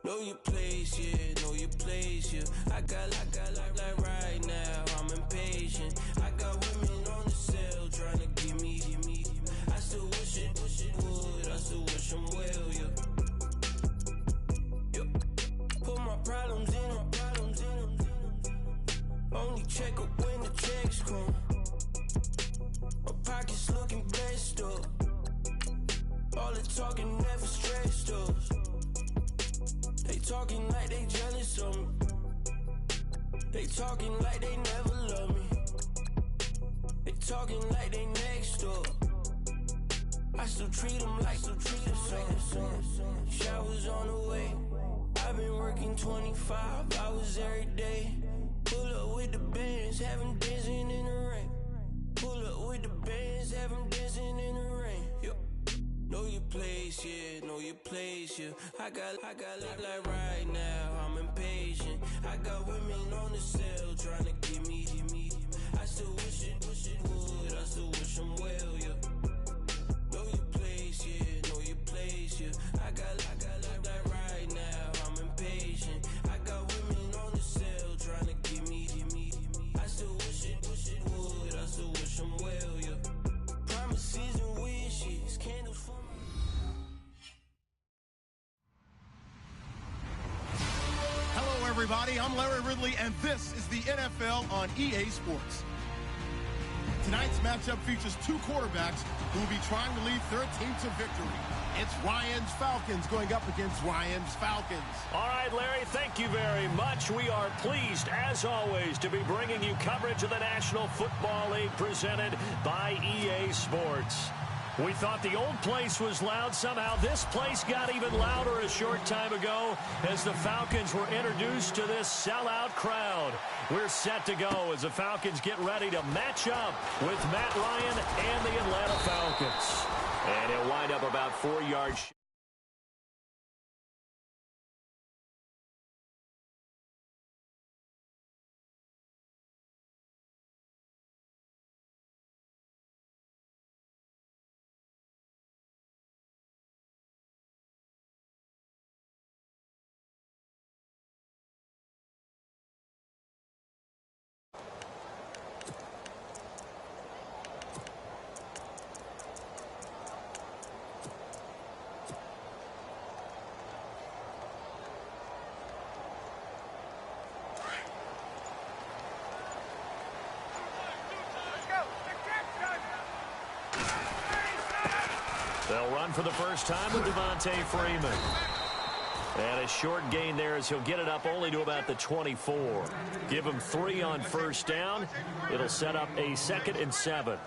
Know your place, yeah, know your place, yeah. I got like right now, I'm impatient. I got women on the cell trying to give me. I still wish it would, I still wish I'm well, yeah. Put my problems in. Only check up when the checks come. My pockets looking blessed up. All the talking never stressed us. They talking like they jealous of me. They talking like they never love me. They talking like they next up. I still treat them like son. Showers on the way. I've been working 25 hours every day. Pull up with the bands, have them dancing in the rain. Pull up with the bands, have them dancing in the rain. Know your place, yeah, know your place, yeah. I got like right now, I'm impatient. I got women on the cell trying to give me. I still wish it would, I still wish I'm well, yeah. Know your place, yeah, know your place, yeah. I got like right now, I'm impatient. I got women on the cell trying to give me. I still wish it would, I still wish I'm well, yeah. Promises and wishes, candles for me. Hello, everybody. I'm Larry Ridley, and this is the NFL on EA Sports. Tonight's matchup features two quarterbacks who will be trying to lead their team to victory. It's Ryan's Falcons going up against Ryan's Falcons. All right, Larry, thank you very much. We are pleased, as always, to be bringing you coverage of the National Football League presented by EA Sports. We thought the old place was loud. Somehow this place got even louder a short time ago as the Falcons were introduced to this sellout crowd. We're set to go as the Falcons get ready to match up with Matt Ryan and the Atlanta Falcons. And he'll wind up about 4 yards. They'll run for the first time with Devontae Freeman. And a short gain there as he'll get it up only to about the 24. Give him 3 on first down. It'll set up a 2nd and 7.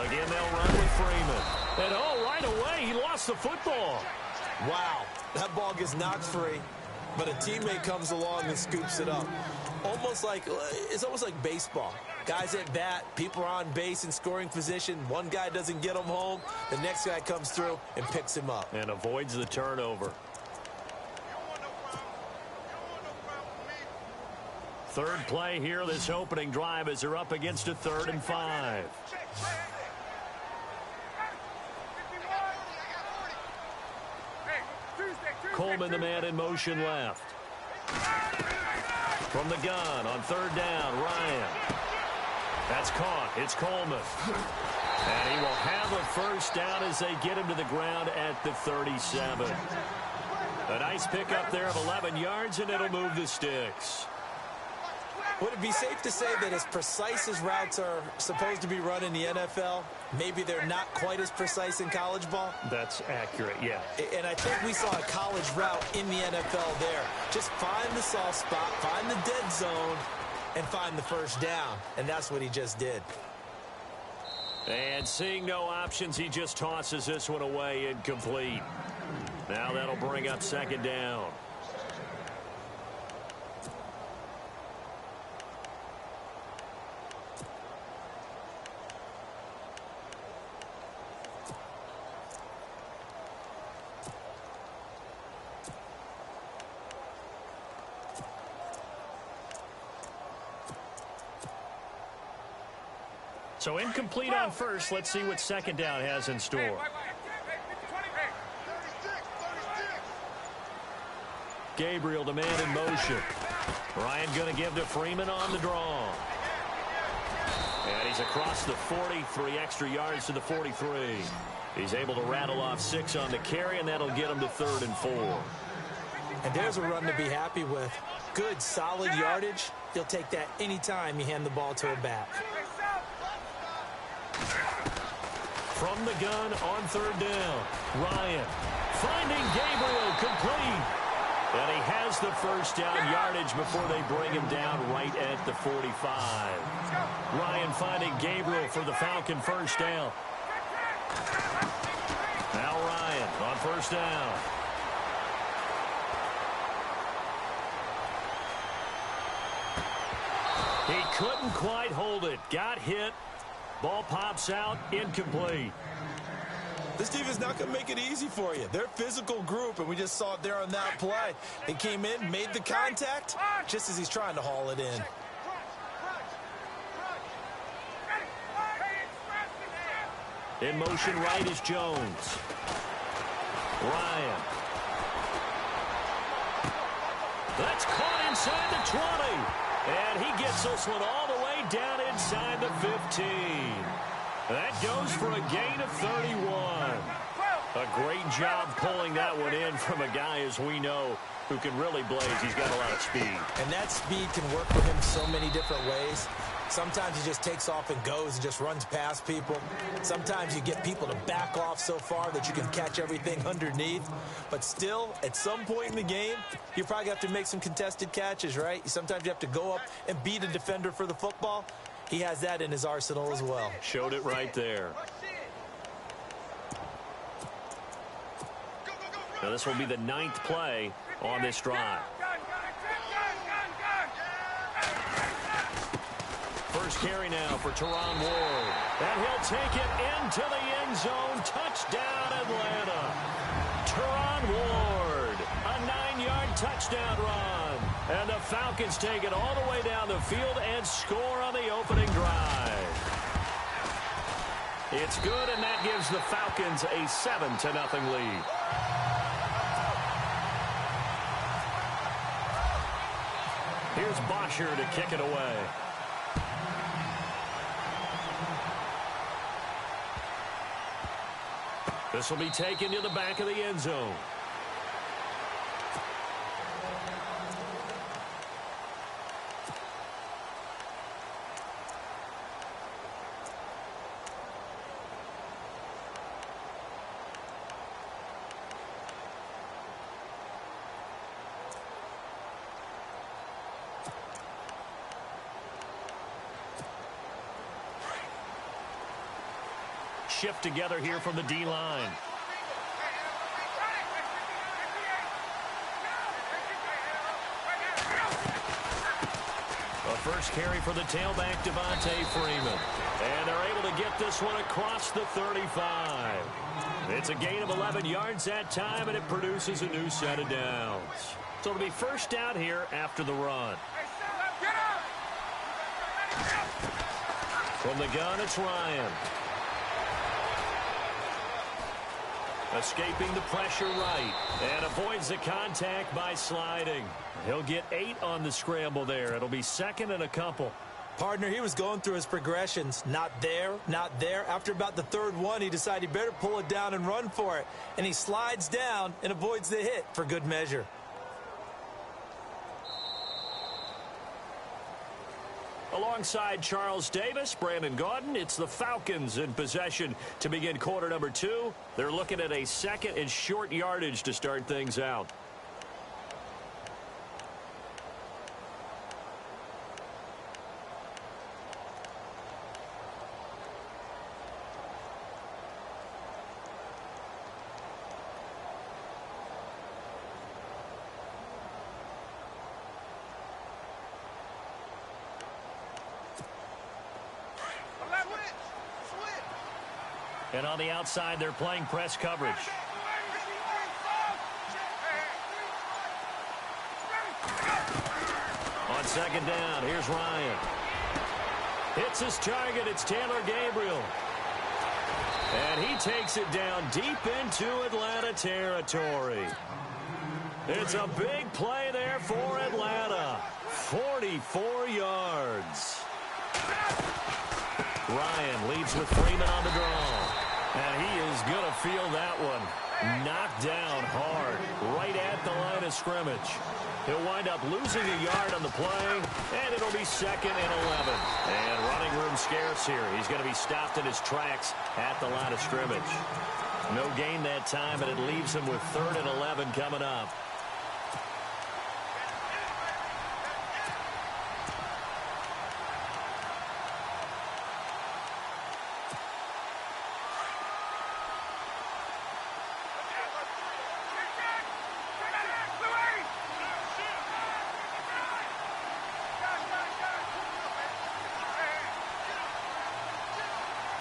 Again, they'll run with Freeman. And, oh, right away, he lost the football. Wow, that ball gets knocked free, but a teammate comes along and scoops it up. It's almost like baseball. Guys at bat, people are on base in scoring position. One guy doesn't get him home. The next guy comes through and picks him up. And avoids the turnover. Third play here, this opening drive, as they're up against a 3rd and 5. Coleman, the man in motion left. From the gun on 3rd down, Ryan. That's caught. It's Coleman. And he will have a first down as they get him to the ground at the 37. A nice pickup there of 11 yards, and it'll move the sticks. Would it be safe to say that as precise as routes are supposed to be run in the NFL, maybe they're not quite as precise in college ball? That's accurate, yeah. And I think we saw a college route in the NFL there. Just find the soft spot, find the dead zone, and find the first down. And that's what he just did. And seeing no options, he just tosses this one away incomplete. Now that'll bring up 2nd down. So incomplete on first. Let's see what second down has in store. Gabriel, the man in motion. Ryan going to give to Freeman on the draw. And he's across the 40, 3 extra yards to the 43. He's able to rattle off 6 on the carry, and that'll get him to 3rd and 4. And there's a run to be happy with. Good, solid yardage. He'll take that anytime you hand the ball to a back. From the gun on 3rd down. Ryan finding Gabriel, complete. And he has the first down yardage before they bring him down right at the 45. Ryan finding Gabriel for the Falcon first down. Now Ryan on 1st down. He couldn't quite hold it. Got hit. Ball pops out. Incomplete. This defense not going to make it easy for you. They're a physical group, and we just saw it there on that play. He came in, made the contact, just as he's trying to haul it in. In motion right is Jones. Ryan. That's caught inside the 20. And he gets this one all the way down inside the 15. That goes for a gain of 31. A great job pulling that one in from a guy, as we know, who can really blaze. He's got a lot of speed. And that speed can work for him so many different ways. Sometimes he just takes off and goes and just runs past people. Sometimes you get people to back off so far that you can catch everything underneath. But still, at some point in the game, you probably have to make some contested catches, right? Sometimes you have to go up and beat a defender for the football. He has that in his arsenal as well. Showed it right there. Now this will be the 9th play on this drive. First carry now for Teron Ward. And he'll take it into the end zone. Touchdown, Atlanta. Teron Ward, a 9-yard touchdown run. And the Falcons take it all the way down the field and score on the opening drive. It's good, and that gives the Falcons a 7-0 lead. Here's Bosher to kick it away. This will be taken to the back of the end zone. Shift together here from the D-line. A first carry for the tailback, Devontae Freeman. And they're able to get this one across the 35. It's a gain of 11 yards that time, and it produces a new set of downs. So it'll be first down here after the run. From the gun, it's Ryan. Escaping the pressure right, and avoids the contact by sliding. He'll get 8 on the scramble there. It'll be 2nd and a couple. Partner, he was going through his progressions. Not there, not there. After about the 3rd one, he decided he better pull it down and run for it. And he slides down and avoids the hit for good measure. Alongside Charles Davis, Brandon Gaudin, it's the Falcons in possession to begin quarter number 2. They're looking at a 2nd and short yardage to start things out. And on the outside, they're playing press coverage. On 2nd down, here's Ryan. Hits his target. It's Taylor Gabriel. And he takes it down deep into Atlanta territory. It's a big play there for Atlanta. 44 yards. Ryan leads with Freeman on the draw. And he is going to feel that one. Knocked down hard, right at the line of scrimmage. He'll wind up losing a yard on the play, and it'll be 2nd and 11. And running room scarce here. He's going to be stopped in his tracks at the line of scrimmage. No gain that time, and it leaves him with 3rd and 11 coming up.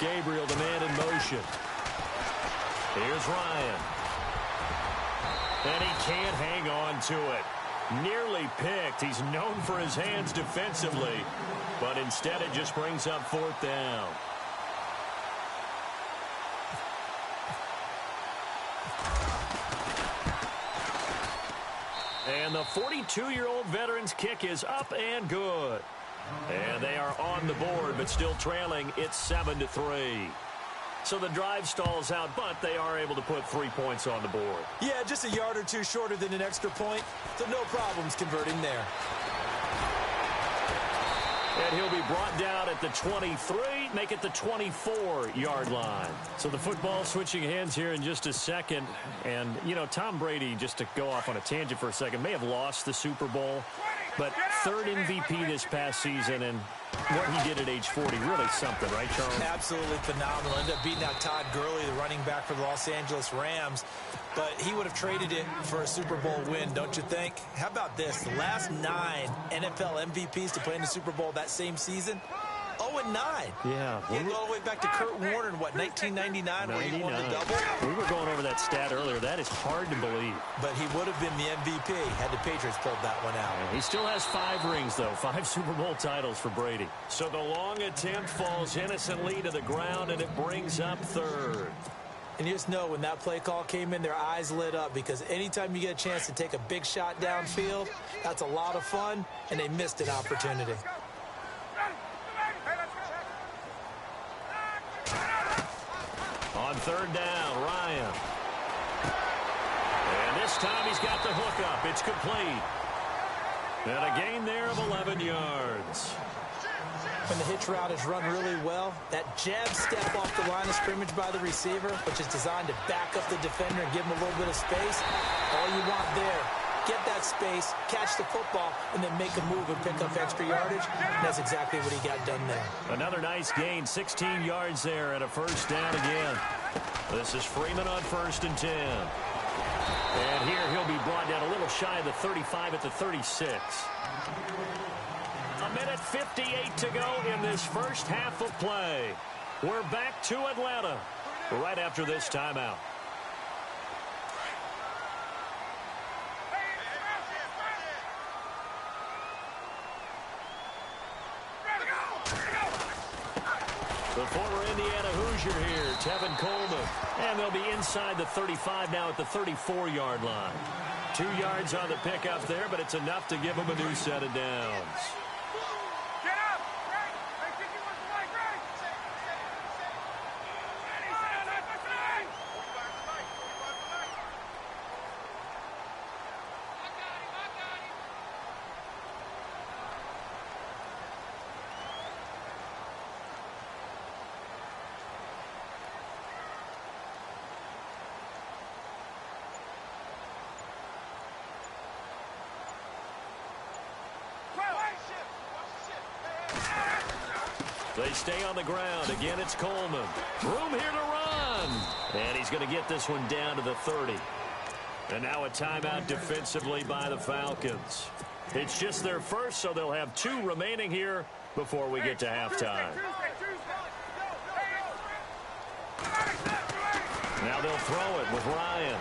Gabriel, the man in motion. Here's Ryan. And he can't hang on to it. Nearly picked. He's known for his hands defensively, but instead it just brings up 4th down. And the 42-year-old veteran's kick is up and good. And they are on the board, but still trailing. It's 7-3. So the drive stalls out, but they are able to put 3 points on the board. Yeah, just a yard or two shorter than an extra point, so no problems converting there. And he'll be brought down at the 23, make it the 24-yard line. So the football switching hands here in just a second. And, you know, Tom Brady, just to go off on a tangent for a second, may have lost the Super Bowl, but 3rd MVP this past season, and what he did at age 40, really something, right, Charles? Absolutely phenomenal. Ended up beating out Todd Gurley, the running back for the Los Angeles Rams. But he would have traded it for a Super Bowl win, don't you think? How about this? The last 9 NFL MVPs to play in the Super Bowl that same season, 0-9. Yeah. He had to go all the way back to Kurt Warner in, what, 1999, where he won the double? We were going over that stat earlier. That is hard to believe. But he would have been the MVP had the Patriots pulled that one out. He still has 5 rings, though. 5 Super Bowl titles for Brady. So the long attempt falls innocently to the ground, and it brings up 3rd. And you just know when that play call came in, their eyes lit up, because anytime you get a chance to take a big shot downfield, that's a lot of fun, and they missed an opportunity. On 3rd down, Ryan. And this time he's got the hook up. It's complete. And a gain there of 11 yards. When the hitch route is run really well, that jab step off the line of scrimmage by the receiver, which is designed to back up the defender and give him a little bit of space, all you want there, get that space, catch the football, and then make a move and pick up extra yardage. And that's exactly what he got done there. Another nice gain, 16 yards there, and a 1st down again. This is Freeman on 1st and 10. And here he'll be brought down a little shy of the 35 at the 36. A minute 58 to go in this first half of play. We're back to Atlanta right after this timeout. The former Indiana Hoosier here, Tevin Coleman. And they'll be inside the 35 now at the 34-yard line. 2 yards on the pickup there, but it's enough to give them a new set of downs. They stay on the ground. Again, it's Coleman. Room here to run. And he's going to get this one down to the 30. And now a timeout defensively by the Falcons. It's just their first, so they'll have 2 remaining here before we get to halftime. Now they'll throw it with Ryan.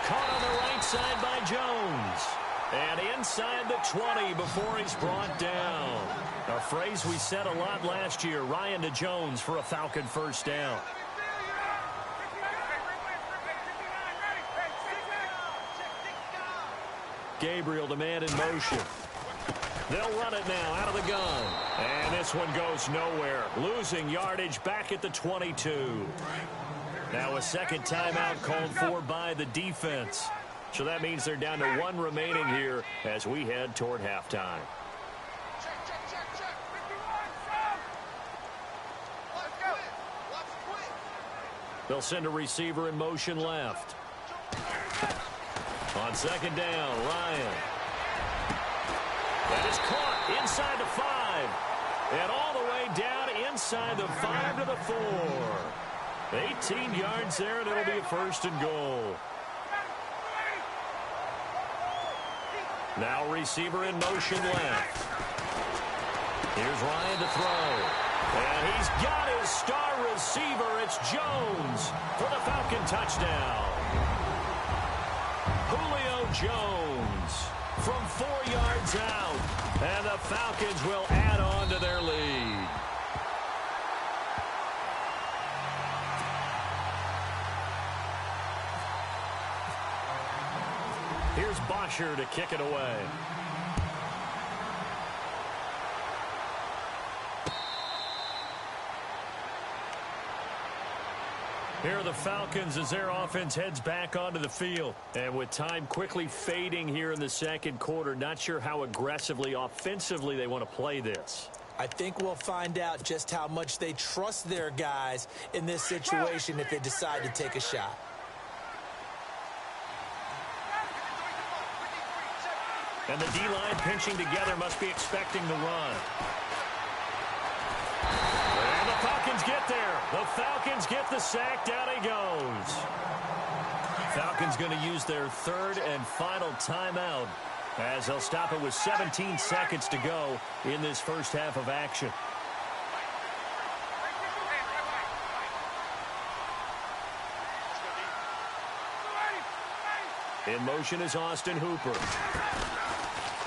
Caught on the right side by Jones. And inside the 20 before he's brought down. A phrase we said a lot last year. Ryan to Jones for a Falcon first down. Gabriel to man in motion. They'll run it now out of the gun. And this one goes nowhere. Losing yardage back at the 22. Now a second timeout called for by the defense. So that means they're down to one remaining here as we head toward halftime. They'll send a receiver in motion left. On second down, Ryan. That is caught inside the 5. And all the way down inside the 5 to the 4. 18 yards there, and it'll be a first and goal. Now receiver in motion left. Here's Ryan to throw. And he's got his star receiver. It's Jones for the Falcon touchdown. Julio Jones from 4 yards out. And the Falcons will add on to their lead. Here's Bosher to kick it away. Here are the Falcons as their offense heads back onto the field. And with time quickly fading here in the second quarter, not sure how aggressively, offensively they want to play this. I think we'll find out just how much they trust their guys in this situation if they decide to take a shot. And the D-line pinching together must be expecting the run. And the Falcons get there. The Falcons get the sack. Down he goes. Falcons going to use their third and final timeout as they'll stop it with 17 seconds to go in this first half of action. In motion is Austin Hooper.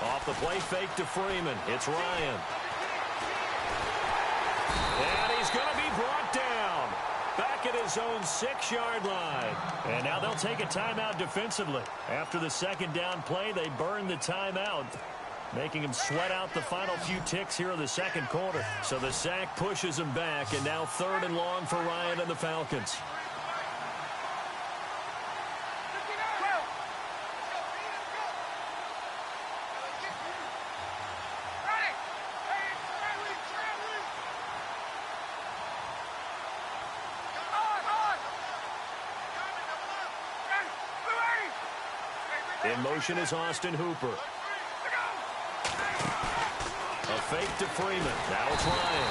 Off the play fake to Freeman. It's Ryan. And he's going to be brought down. Back at his own 6-yard line. And now they'll take a timeout defensively. After the second down play, they burn the timeout, making him sweat out the final few ticks here in the second quarter. So the sack pushes him back, and now third and long for Ryan and the Falcons. In motion is Austin Hooper. A fake to Freeman. Now it's Ryan.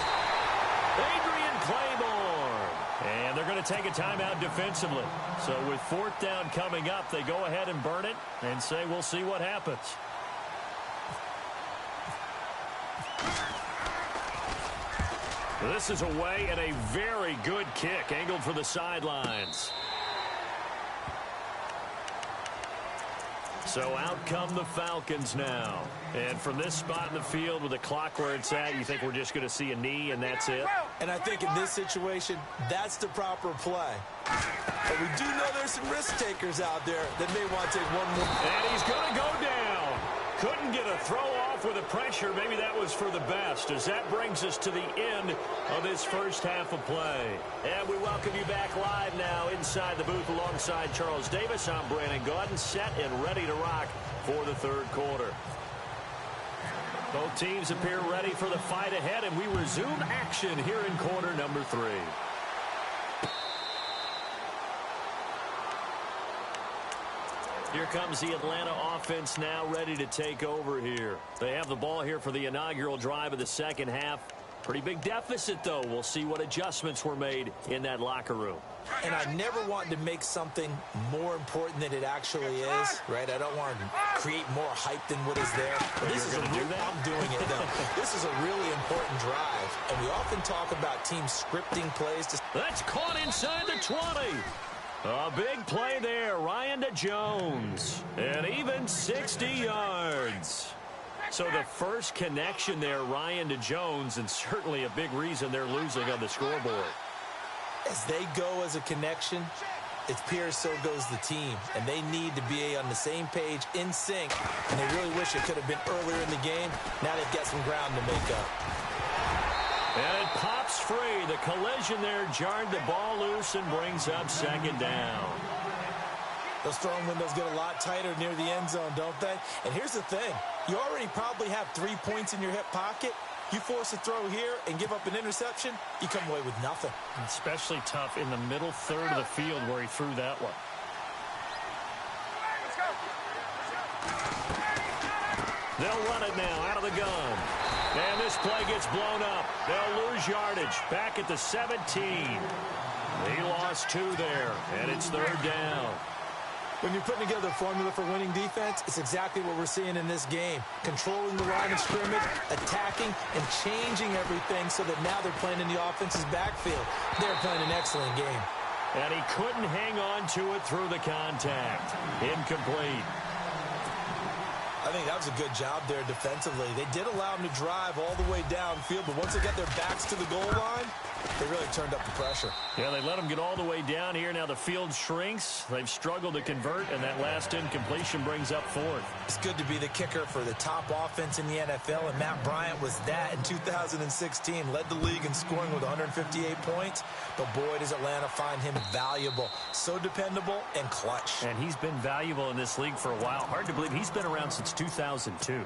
Adrian Claiborne. And they're going to take a timeout defensively. So with fourth down coming up, they go ahead and burn it and say we'll see what happens. This is away and a very good kick angled for the sidelines. So out come the Falcons now. And from this spot in the field with the clock where it's at, you think we're just going to see a knee and that's it? And I think in this situation, that's the proper play. But we do know there's some risk takers out there that may want to take one more. And he's going to go down. Couldn't get a throw off with the pressure. Maybe that was for the best, as that brings us to the end of this first half of play. And we welcome you back live now inside the booth alongside Charles Davis. I'm Brandon Gaudin, set and ready to rock for the third quarter. Both teams appear ready for the fight ahead, and we resume action here in quarter number 3. Here comes the Atlanta offense now ready to take over here. They have the ball here for the inaugural drive of the second half. Pretty big deficit, though. We'll see what adjustments were made in that locker room. And I never want to make something more important than it actually is, right? I don't want to create more hype than what is there. This is I'm doing it, though. This is a really important drive, and we often talk about teams scripting plays. That's caught inside the 20. A big play there, Ryan to Jones, and even 60 yards. So the first connection there, Ryan to Jones, and certainly a big reason they're losing on the scoreboard. As they go as a connection, it appears so goes the team, and they need to be on the same page, in sync, and they really wish it could have been earlier in the game. Now they've got some ground to make up. And it pops free. The collision there jarred the ball loose and brings up second down. Those throwing windows get a lot tighter near the end zone, don't they? And here's the thing. You already probably have 3 points in your hip pocket. You force a throw here and give up an interception, you come away with nothing. Especially tough in the middle third of the field where he threw that one. They'll run it now out of the gun. And this play gets blown up. They'll lose yardage back at the 17. He lost 2 there, and it's third down. When you're putting together a formula for winning defense, it's exactly what we're seeing in this game. Controlling the line of scrimmage, attacking, and changing everything so that now they're playing in the offense's backfield. They're playing an excellent game. And he couldn't hang on to it through the contact. Incomplete. I think that was a good job there defensively. They did allow them to drive all the way downfield, but once they got their backs to the goal line, they really turned up the pressure. Yeah, they let them get all the way down here. Now the field shrinks. They've struggled to convert, and that last incompletion brings up 4th. It's good to be the kicker for the top offense in the NFL, and Matt Bryant was that in 2016. Led the league in scoring with 158 points, but boy, does Atlanta find him valuable. So dependable and clutch. And he's been valuable in this league for a while. Hard to believe he's been around since 2002.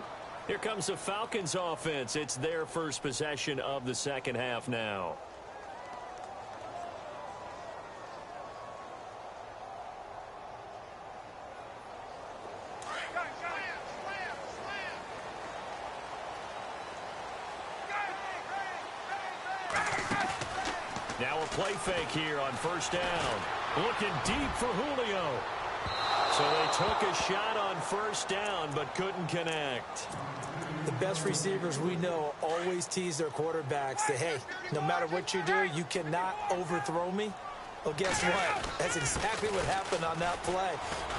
Here comes the Falcons offense. It's their first possession of the second half now. Now a play fake here on first down. Looking deep for Julio. So they took a shot on first down but couldn't connect. The best receivers we know always tease their quarterbacks that, hey, no matter what you do, you cannot overthrow me. Well, guess what? That's exactly what happened on that play.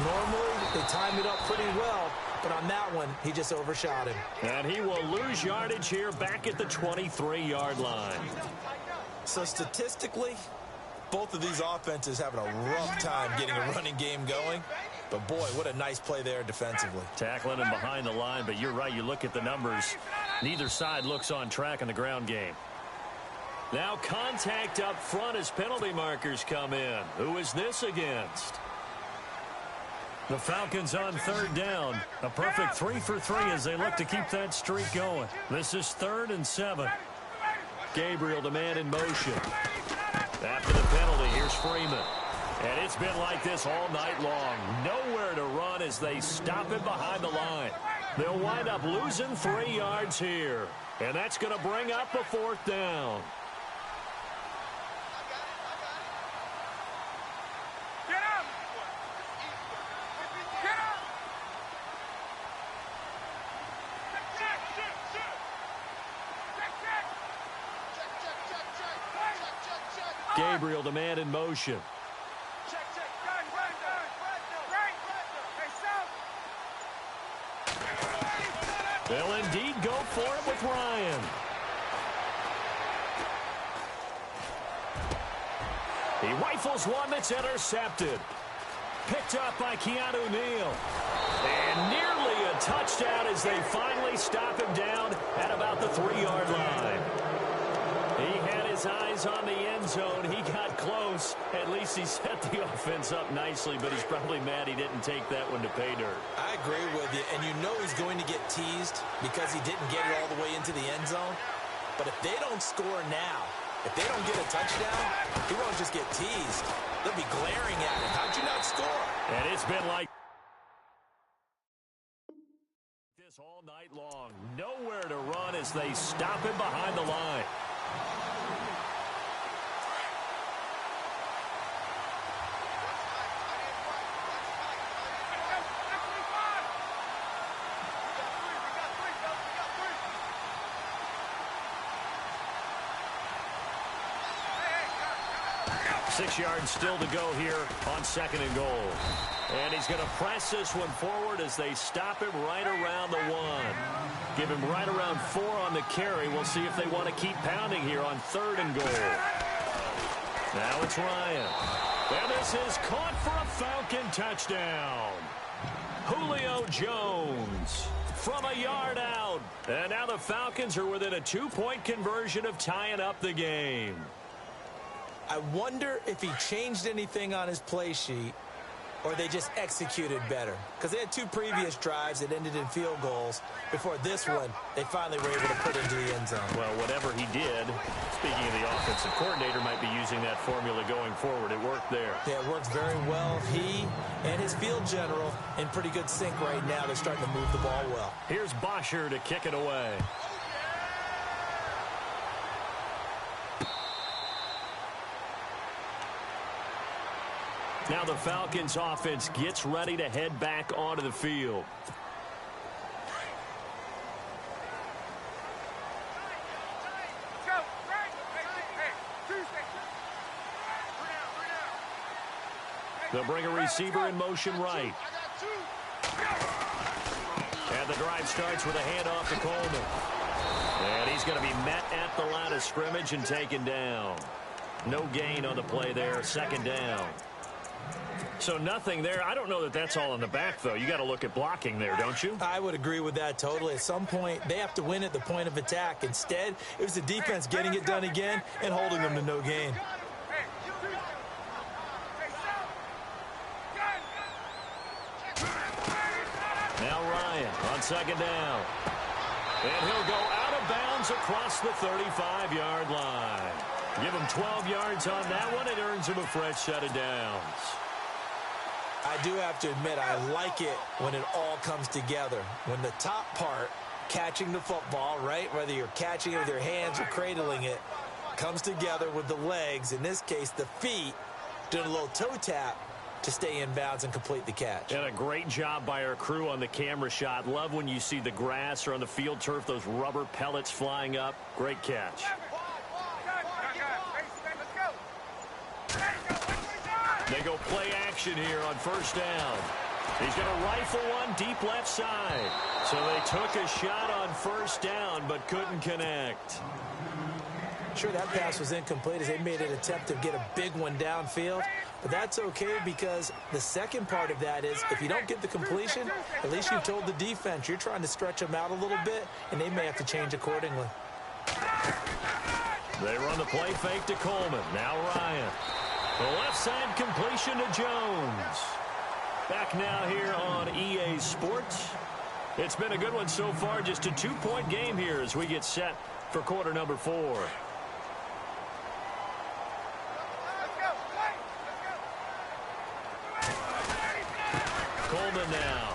Normally, they time it up pretty well, but on that one, he just overshot him. And he will lose yardage here back at the 23-yard line. So statistically, both of these offenses having a rough time getting a running game going. But, boy, what a nice play there defensively. Tackling him behind the line, but you're right. You look at the numbers. Neither side looks on track in the ground game. Now contact up front as penalty markers come in. Who is this against? The Falcons on third down. A perfect 3 for 3 as they look to keep that streak going. This is 3rd and 7. Gabriel, the man in motion. After the penalty, here's Freeman. And it's been like this all night long. Nowhere to run as they stop him behind the line. They'll wind up losing 3 yards here. And that's going to bring up a 4th down. Gabriel, the man in motion. They'll indeed go for it with Ryan. He rifles one that's intercepted. Picked up by Keanu Neal. And nearly a touchdown as they finally stop him down at about the 3-yard line. He had his eyes on the end zone. He got close. At least he set the offense up nicely, but he's probably mad he didn't take that one to pay dirt. I agree with you, and you know he's going to get teased because he didn't get it all the way into the end zone. But if they don't score now, if they don't get a touchdown, he won't just get teased. They'll be glaring at him. How'd you not score? And it's been like this all night long. Nowhere to run as they stop him behind the line. 6 yards still to go here on 2nd and goal. And he's going to press this one forward as they stop him right around the 1. Give him right around 4 on the carry. We'll see if they want to keep pounding here on 3rd and goal. Now it's Ryan. And this is caught for a Falcon touchdown. Julio Jones from a yard out. And now the Falcons are within a 2-point conversion of tying up the game. I wonder if he changed anything on his play sheet or they just executed better. Because they had 2 previous drives that ended in field goals. Before this one, they finally were able to put into the end zone. Well, whatever he did, speaking of the offensive coordinator, might be using that formula going forward. It worked there. Yeah, it works very well. He and his field general in pretty good sync right now. They're starting to move the ball well. Here's Bosher to kick it away. Now the Falcons offense gets ready to head back onto the field. They'll bring a receiver in motion right. And the drive starts with a handoff to Coleman. And he's going to be met at the line of scrimmage and taken down. No gain on the play there, 2nd down. So nothing there. I don't know that that's all in the back, though. You got to look at blocking there, don't you? I would agree with that totally. At some point, they have to win at the point of attack. Instead, it was the defense getting it done again and holding them to no gain. Now Ryan on 2nd down. And he'll go out of bounds across the 35-yard line. Give him 12 yards on that one. It earns him a fresh set of downs. I do have to admit, I like it when it all comes together. When the top part, catching the football, right, whether you're catching it with your hands or cradling it, comes together with the legs, in this case the feet, doing a little toe tap to stay in bounds and complete the catch. And a great job by our crew on the camera shot. Love when you see the grass or on the field turf, those rubber pellets flying up. Great catch. They go play action here on 1st down. He's going to rifle one deep left side. So they took a shot on 1st down but couldn't connect. Sure, that pass was incomplete as they made an attempt to get a big one downfield. But that's okay because the second part of that is if you don't get the completion, at least you've told the defense you're trying to stretch them out a little bit, and they may have to change accordingly. They run the play fake to Coleman. Now Ryan. The left side completion to Jones. Back now here on EA Sports. It's been a good one so far. Just a 2-point game here as we get set for quarter number 4. Coleman now.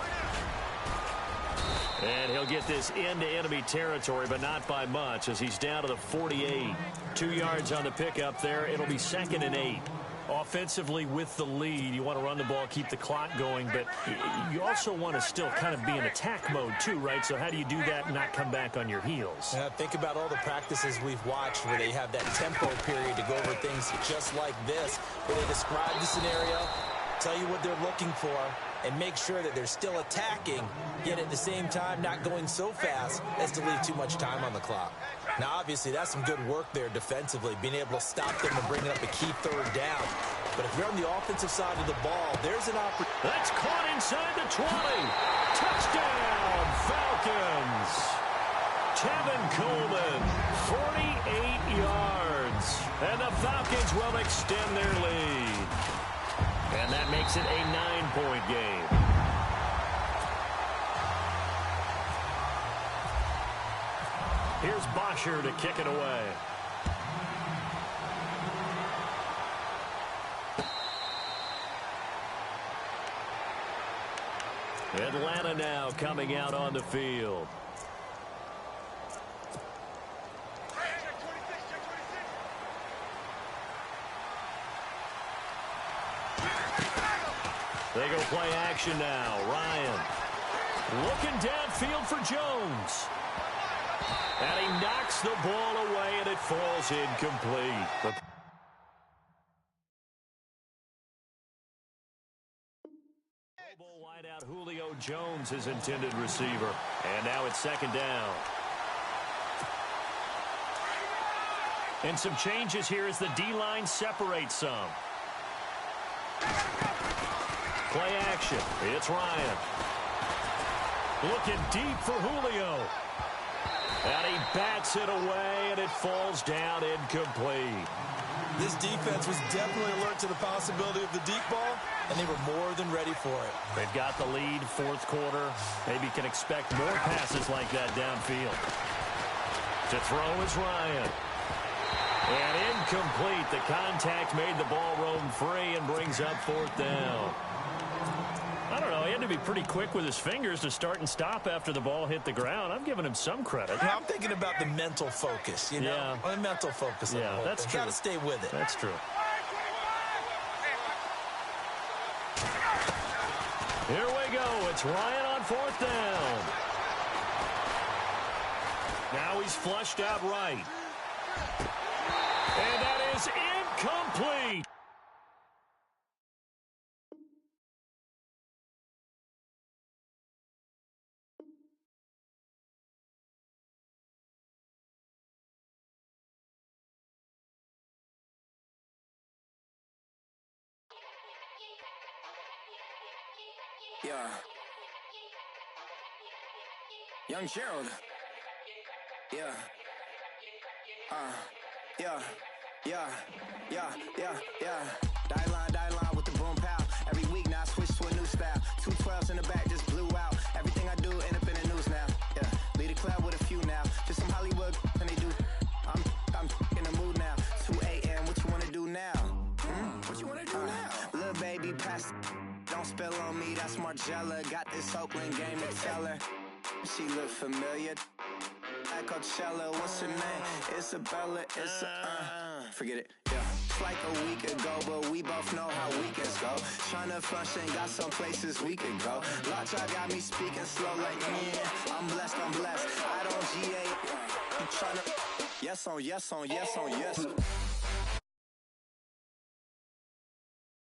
And he'll get this into enemy territory, but not by much as he's down to the 48. 2 yards on the pickup there. It'll be 2nd and 8. Offensively with the lead, you want to run the ball, keep the clock going, but you also want to still kind of be in attack mode too, right? So how do you do that and not come back on your heels? Think about all the practices we've watched where they have that tempo period to go over things just like this, where they describe the scenario, tell you what they're looking for, and make sure that they're still attacking, yet at the same time not going so fast as to leave too much time on the clock. Now, obviously, that's some good work there defensively, being able to stop them and bring up a key 3rd down. But if you're on the offensive side of the ball, there's an opportunity. That's caught inside the 20. Touchdown, Falcons. Tevin Coleman, 48 yards. And the Falcons will extend their lead. And that makes it a 9-point game. Here's Bosher to kick it away. Atlanta now coming out on the field. They go play action now. Ryan looking downfield for Jones. And he knocks the ball away, and it falls incomplete. Pro Bowl wideout Julio Jones, his intended receiver. And now it's second down. And some changes here as the D-line separates some. Play action. It's Ryan. Looking deep for Julio. And he bats it away, and it falls down incomplete. This defense was definitely alert to the possibility of the deep ball, and they were more than ready for it. They've got the lead, fourth quarter. Maybe can expect more passes like that downfield. To throw is Ryan. And incomplete. The contact made the ball roam free and brings up fourth down. I don't know. He had to be pretty quick with his fingers to start and stop after the ball hit the ground. I'm giving him some credit. I'm thinking about the mental focus, you know? The mental focus. Yeah, that's true. Got to stay with it. That's true. Here we go. It's Ryan on fourth down. Now he's flushed out right. And that is incomplete. Yeah. Young Gerald. Yeah. Die line with the boom pow. Every week now I switch to a new style. 212s in the back just blew out. Everything I do end up in the news now. Yeah. Lead a club with a few now. Just some Hollywood and they do. I'm in the mood now. 2 a.m. What you wanna do now? What you wanna do now? Little baby pass. Don't spill on me, that's Margella. Got this Oakland game to tell her. She look familiar. At Coachella, what's her name? Isabella, forget it, yeah. It's like a week ago, but we both know how weekends go. Tryna function, got some places we could go. Lockjaw got me speaking slow like, I'm blessed. I don't GA. I'm tryna, yes on yes.